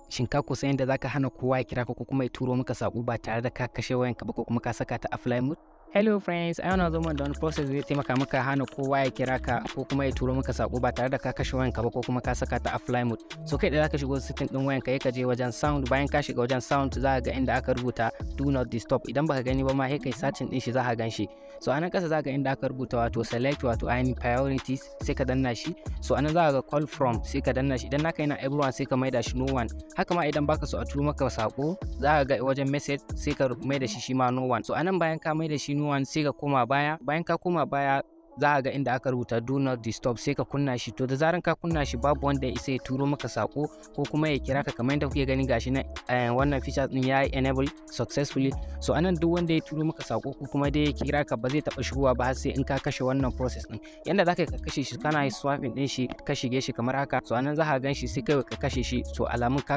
Shin ka kusa yadda za ka hana kowa ya kira ka ko kuma ya turo maka saƙo ba tare da ka kashe wayanka ba ko kuma ka saka ta a flight mode? Hello friends, a yau na zo da wani process zai taimaka maka hana kowa ya kira ka ko kuma ya turo maka saƙo ba tare da ka kashe wayanka ba ko kuma ka saka ta a flight mode. So kai da za ka shigo setting ɗin wayanka ka je wajen sound, bayan ka shiga wajen sound za ka ga inda aka rubuta do not disturb. Idan baka gani ba ma sai kai searching ɗin shi za ka gan shi. So anan ƙasa za ka ga inda aka rubuta wato select wato ainihin priorities sai ka danna shi. So anan za ka ga call from sai ka danna shi. Idan naka yana everyone sai ka maida shi no one. Haka ma idan baka so a turo maka saƙo za ka ga wajen message sai ka maida shi ma no one. So anan bayan ka maida shi no one sai ka koma baya, bayan ka koma baya za ka ga inda aka rubuta do not disturb sai ka kunna shi. To da zaran ka kunna shi babu wanda ya isa ya turo maka sako ko kuma ya kira ka, kamar yadda kuke gani gashi na wannan feature din ya yi enable successfully. So anan duk wanda ya turo maka sako ko kuma dai ya kira ka ba zai taba shigowa ba har sai in ka kashe wannan process din. Yanda zaka ka kashe shi kana yi swapping din shi ka shige shi kamar haka. So anan za ka gan shi sai kai ka kashe shi. So alamun